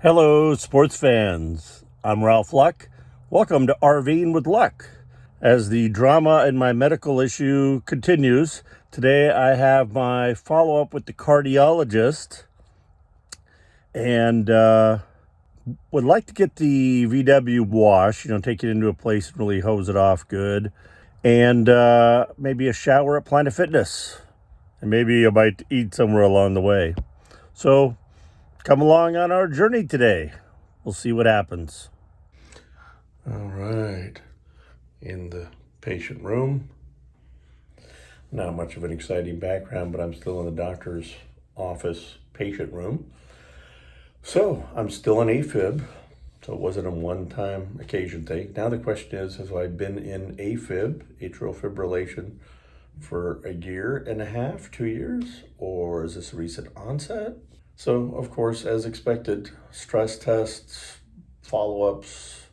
Hello, sports fans. I'm Ralph Luck. Welcome to RV'ing with Luck. As the drama in my medical issue continues, today I have my follow-up with the cardiologist and would like to get the VW wash, take it into a place and really hose it off good, and maybe a shower at Planet Fitness, and maybe I might eat somewhere along the way. So come along on our journey today. We'll see what happens. All right. In the patient room. Not much of an exciting background, but I'm still in the doctor's office patient room. So I'm still an AFib. So it wasn't a one-time occasion thing. Now the question is, have I been in AFib, atrial fibrillation, for a year and a half, 2 years? Or is this a recent onset? So, of course, as expected, stress tests, follow-ups,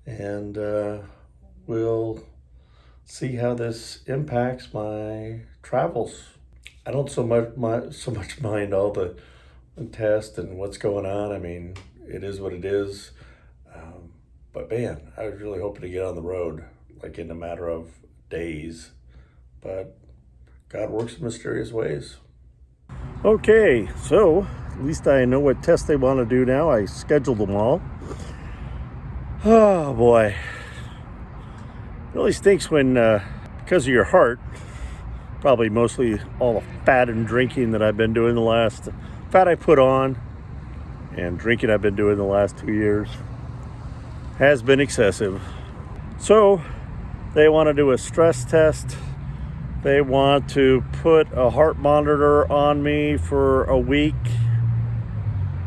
and we'll see how this impacts my travels. I don't so much mind all the tests and what's going on. I mean, it is what it is. But man, I was really hoping to get on the road, like in a matter of days. But God works in mysterious ways. Okay, so at least I know what tests they want to do now. I scheduled them all. Oh boy. It really stinks when, because of your heart, probably mostly all the fat and drinking that I've been doing fat I put on and drinking I've been doing the last 2 years has been excessive. So they want to do a stress test. They want to put a heart monitor on me for a week.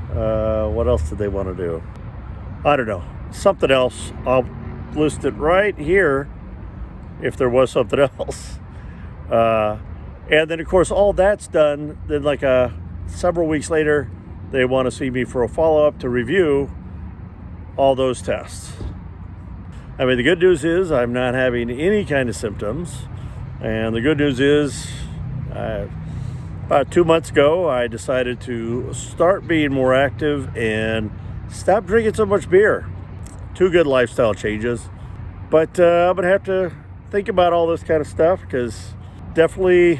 What else did they want to do? I don't know. Something else. I'll list it right here if there was something else. And then, of course, all that's done. Then, several weeks later, they want to see me for a follow-up to review all those tests. I mean, the good news is I'm not having any kind of symptoms. And the good news is, about 2 months ago, I decided to start being more active and stop drinking so much beer. 2 good lifestyle changes. But I'm going to have to think about all this kind of stuff because definitely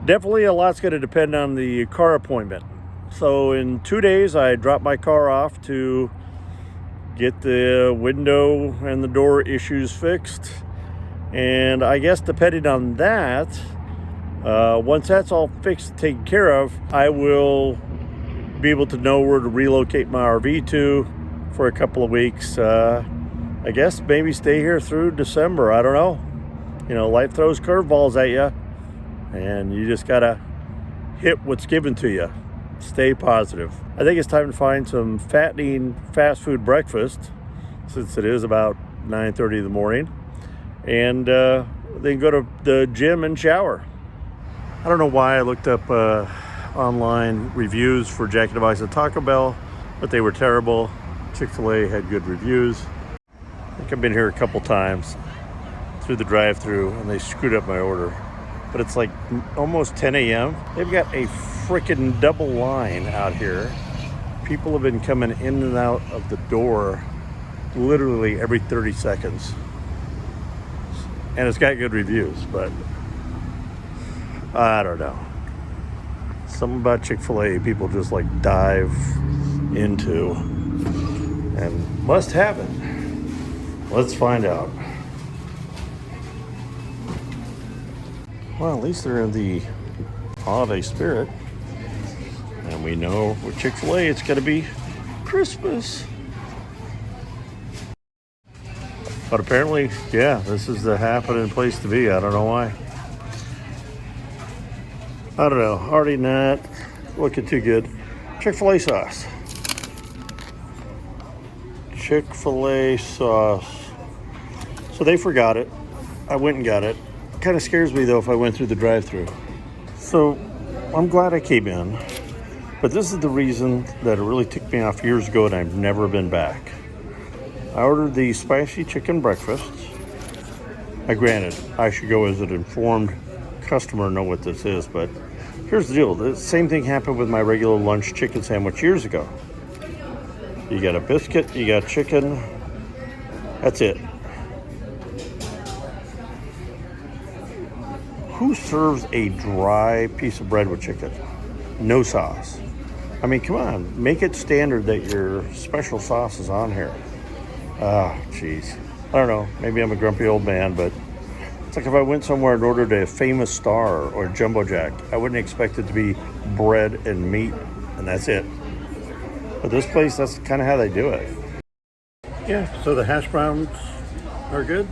a lot's going to depend on the car appointment. So in 2 days, I dropped my car off to get the window and the door issues fixed. And I guess depending on that, once that's all fixed and taken care of, I will be able to know where to relocate my RV to for a couple of weeks. I guess maybe stay here through December. I don't know. Life throws curveballs at you, and you just got to hit what's given to you. Stay positive. I think it's time to find some fattening fast food breakfast, since it is about 9:30 in the morning. And then go to the gym and shower. I don't know why I looked up online reviews for Jack in the Box and Taco Bell, but they were terrible. Chick-fil-A had good reviews. I think I've been here a couple times through the drive-thru, and they screwed up my order. But it's like almost 10 a.m. They've got a freaking double line out here. People have been coming in and out of the door literally every 30 seconds. And it's got good reviews, but I don't know. Something about Chick-fil-A people just dive into and must have it. Let's find out. Well, at least they're in the holiday spirit. And we know with Chick-fil-A it's going to be Christmas. But apparently, yeah, this is the happening place to be. I don't know why. I don't know. Already not looking too good. Chick-fil-A sauce. Chick-fil-A sauce. So they forgot it. I went and got it. Kind of scares me, though, if I went through the drive-thru. So I'm glad I came in. But this is the reason that it really ticked me off years ago, and I've never been back. I ordered the spicy chicken breakfast. Granted, I should go as an informed customer know what this is, but here's the deal. The same thing happened with my regular lunch chicken sandwich years ago. You got a biscuit, you got chicken. That's it. Who serves a dry piece of bread with chicken? No sauce. I mean, come on, make it standard that your special sauce is on here. Oh, jeez. I don't know, maybe I'm a grumpy old man, but it's like if I went somewhere and ordered a Famous Star or Jumbo Jack, I wouldn't expect it to be bread and meat, and that's it. But this place, that's kind of how they do it. Yeah, so the hash browns are good.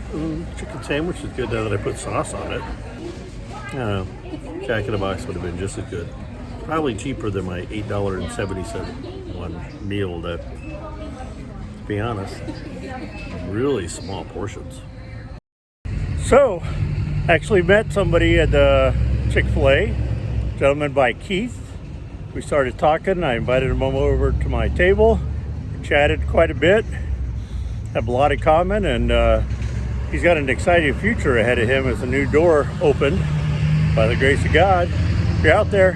Chicken sandwich is good now that I put sauce on it. I don't know, Jack in the Box would have been just as good. Probably cheaper than my $8.70 one meal that, to be honest, really small portions. So, actually met somebody at the Chick-fil-A, a gentleman by Keith. We started talking. I invited him over to my table. We chatted quite a bit, have a lot in common, and he's got an exciting future ahead of him as a new door opened by the grace of God. If you're out there,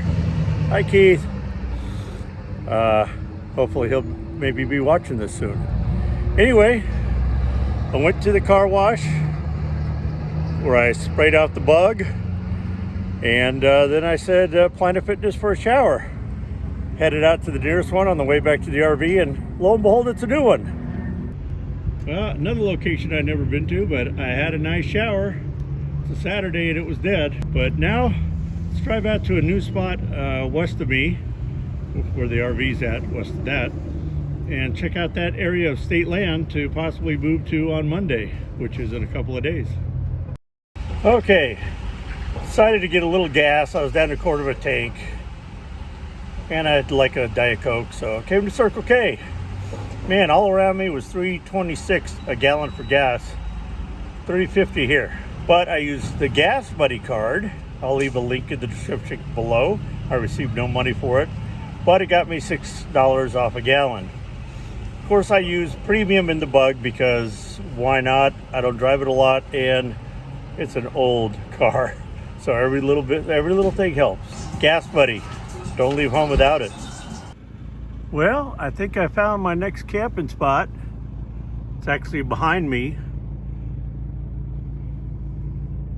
hi Keith. Hopefully he'll maybe be watching this soon. Anyway, I went to the car wash where I sprayed out the bug, and then I said Planet Fitness for a shower. Headed out to the nearest one on the way back to the RV, and lo and behold, it's a new one. Well, another location I'd never been to, but I had a nice shower. It's a Saturday and it was dead. But now, let's drive out to a new spot west of me, where the RV's at, west of that, and check out that area of state land to possibly move to on Monday, which is in a couple of days. Okay, decided to get a little gas. I was down to a quarter of a tank, and I'd like a Diet Coke, so I came to Circle K. Man, all around me was $3.26 a gallon for gas, $3.50 here. But I used the Gas Buddy card. I'll leave a link in the description below. I received no money for it, but it got me $6 off a gallon. Of course, I use premium in the Bug because why not? I don't drive it a lot, and it's an old car, so every little thing helps. Gas Buddy, don't leave home without it. Well, I think I found my next camping spot. It's actually behind me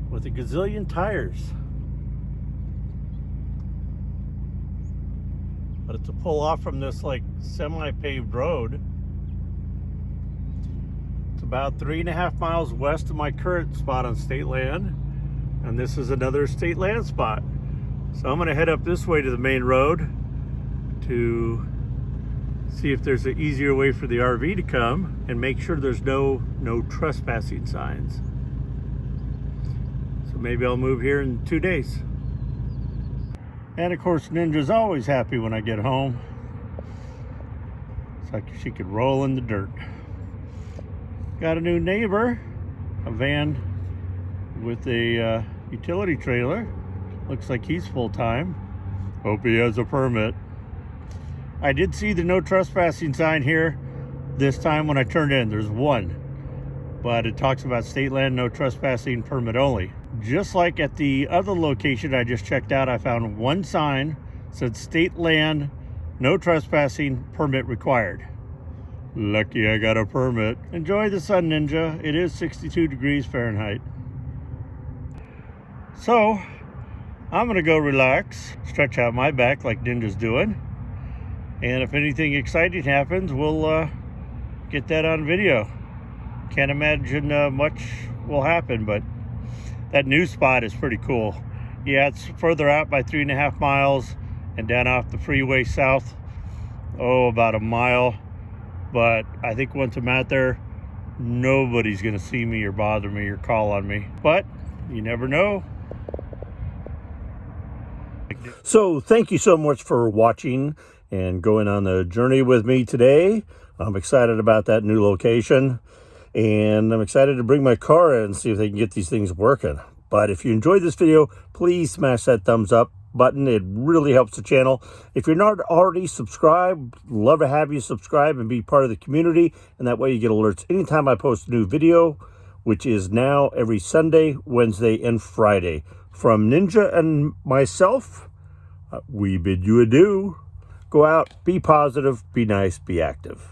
with a gazillion tires. But it's a pull off from this like semi-paved road. It's about 3.5 miles west of my current spot on state land. And this is another state land spot. So I'm gonna head up this way to the main road to see if there's an easier way for the RV to come and make sure there's no trespassing signs. So maybe I'll move here in 2 days. And of course, Ninja's always happy when I get home. It's like she could roll in the dirt. Got a new neighbor, a van with a utility trailer. Looks like he's full-time. Hope he has a permit. I did see the no trespassing sign here this time when I turned in. There's one, but it talks about state land, no trespassing, permit only. Just like at the other location I just checked out, I found one sign said state land, no trespassing, permit required. Lucky I got a permit. Enjoy the sun, Ninja. It is 62 degrees Fahrenheit. So I'm gonna go relax, stretch out my back like Ninja's doing. And if anything exciting happens, we'll get that on video. Can't imagine much will happen, but that new spot is pretty cool. Yeah, it's further out by 3.5 miles and down off the freeway south, about a mile. But I think once I'm out there, nobody's gonna see me or bother me or call on me. But you never know. So thank you so much for watching and going on the journey with me today. I'm excited about that new location, and I'm excited to bring my car in and see if they can get these things working. But if you enjoyed this video, please smash that thumbs up button. It really helps the channel. If you're not already subscribed, love to have you subscribe and be part of the community, and that way you get alerts anytime I post a new video, which is now every Sunday, Wednesday, and Friday. From Ninja and myself, we bid you adieu. Go out, be positive, be nice, be active.